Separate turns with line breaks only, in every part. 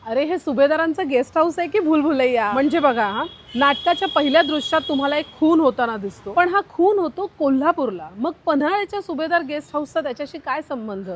अरे हे सुभेदारांचं guest house आहे की भूलभुलैया? म्हणजे बघा हा, नाटकाच्या पहिल्या दृश्यात तुम्हाला एक खून होताना दिसतो, पण हा खून होतो कोल्हापूरला. मग पन्हाळ्याच्या सुभेदार गेस्ट हाऊसचा त्याच्याशी काय संबंध?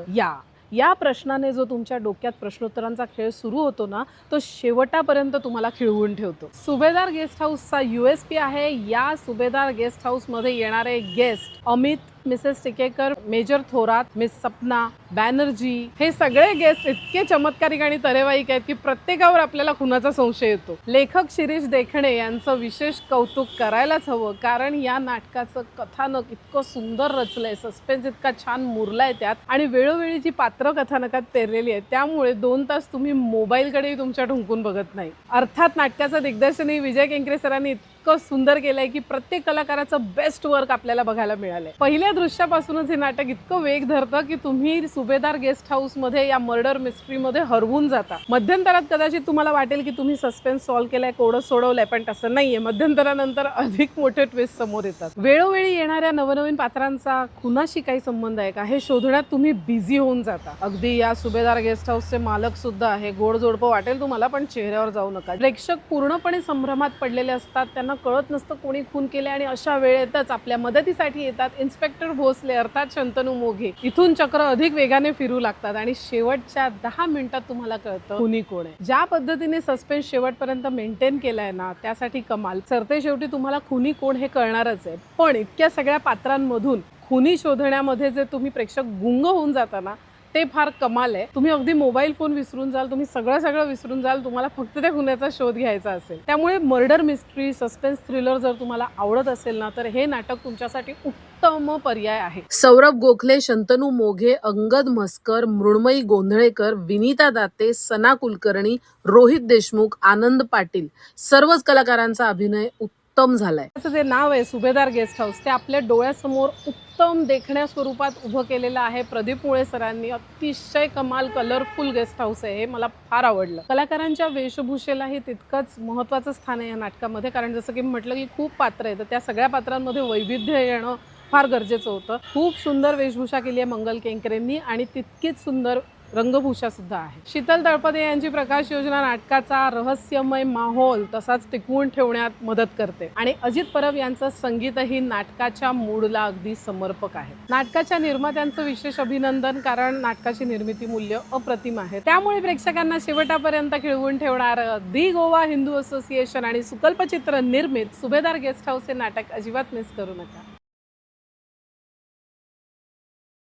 या प्रश्नाने जो तुमच्या डोक्यात प्रश्नोत्तरांचा खेळ सुरू होतो ना, तो शेवटापर्यंत तुम्हाला खिळवून ठेवतो. सुभेदार गेस्ट हाऊसचा USP आहे, या सुभेदार गेस्ट हाऊस मध्ये येणारे guest Amit, Mrs Tikekar, major Thorat, miss Sapna Banerjee, हे सगळे गेस्ट इतके चमत्कारिक आणि तरेवाईक आहेत की प्रत्येकावर आपल्याला खुनाचा संशय येतो. लेखक शिरीष देखणे यांचं विशेष कौतुक करायलाच हवं, कारण या नाटकाचं कथानक इतकं सुंदर रचलंय, सस्पेन्स इतका छान मुरलाय त्यात, आणि वेळोवेळी जी पात्र कथानकात पेरलेली आहेत त्यामुळे 2 तास तुम्ही मोबाईलकडेही तुमच्या ढुंकून बघत नाही. अर्थात नाटकाचं दिग्दर्शनही विजय केंकरे सरांनी इतकं सुंदर केलंय की प्रत्येक कलाकाराचं बेस्ट वर्क आपल्याला बघायला मिळालंय. पहिल्या दृश्यापासूनच हे नाटक इतकं वेग धरतं की तुम्ही सुभेदार गेस्ट हाऊस मध्ये या मर्डर मिस्ट्री मध्ये हरवून जाता. मध्यंतरात कदाचित तुम्हाला वाटेल की तुम्ही सस्पेन्स सॉल्व्ह केलाय, कोडं सोडवलंय, पण तसं नाहीये. मध्यंतरानंतर अधिक मोठे ट्विस्ट समोर येतात. वेळोवेळी येणाऱ्या नवनवीन पात्रांचा खुनाशी काही संबंध आहे का हे शोधण्यात तुम्ही बिझी होऊन जाता. अगदी या सुभेदार गेस्ट हाऊसचे मालक सुद्धा आहे. गोडजोडपं वाटेल तुम्हाला, पण चेहऱ्यावर जाऊ नका. प्रेक्षक पूर्णपणे संभ्रमात पडलेले असतात, त्यांना कळत नसतं कोणी खून केले, आणि अशा वेळेतच आपल्या मदतीसाठी येतात इन्स्पेक्टर भोसले अर्थात शंतनू मोघे. इथून चक्र अधिक वेगाने फिरू लागतात आणि शेवटच्या 10 मिनिटात तुम्हाला कळतं खुनी कोण आहे. ज्या पद्धतीने सस्पेन्स शेवटपर्यंत मेंटेन केलाय ना, त्यासाठी कमाल. सरते शेवटी तुम्हाला खुनी कोण हे कळणारच आहे, पण इतक्या सगळ्या पात्रांमधून खुनी शोधण्यामध्ये जे तुम्ही प्रेक्षक गुंग होऊन जाता ना, ते फार कमाल आहे. तुम्ही अगदी मोबाईल फोन विसरून जाल, तुम्ही सगळं विसरून जाल, तुम्हाला फक्त त्या खुन्याचा शोध घ्यायचा असेल. त्यामुळे मर्डर मिस्ट्री, सस्पेन्स थ्रिलर जर तुम्हाला आवडत असेल ना, तर हे नाटक तुमच्यासाठी उत्तम पर्याय आहे. सौरभ गोखले, शंतनू मोघे, अंगद म्हसकर, मृण्मयी गोंधळेकर, विनीता दाते, सना कुलकर्णी, रोहित देशमुख, आनंद पाटील, सर्वच कलाकारांचा अभिनय उत्तम झालाय. त्याचं जे नाव आहे सुभेदार गेस्ट हाऊस, ते आपल्या डोळ्यासमोर उत्तम देखण्या स्वरूपात उभं केलेलं आहे प्रदीप मुळे सरांनी. अतिशय कमाल कलरफुल गेस्ट हाऊस आहे हे, मला फार आवडलं. कलाकारांच्या वेशभूषेलाही तितकंच महत्त्वाचं स्थान आहे या नाटकामध्ये, कारण जसं की म्हटलं की खूप पात्र आहेत, तर त्या सगळ्या पात्रांमध्ये वैविध्य येणं फार गरजेचं होतं. खूप सुंदर वेशभूषा केली आहे मंगल केंकरेंनी, आणि तितकीच सुंदर रंगभूषा सुद्धा आहे. शीतल तळपदे यांची प्रकाश योजना नाटकाचा रहस्यमय माहोल तसाच टिकवून ठेवण्यात मदत करते, आणि अजित परब यांचं संगीतही नाटकाच्या मूडला अगदी समर्पक आहे. नाटकाच्या निर्मात्यांचं विशेष अभिनंदन, कारण नाटकाची निर्मिती मूल्य अप्रतिम आहे. त्यामुळे प्रेक्षकांना शेवटापर्यंत खिळवून ठेवणार दी गोवा हिंदू असोसिएशन आणि सुकल्पचित्र निर्मित सुभेदार गेस्ट हाऊस हे नाटक अजिबात मिस करू नका.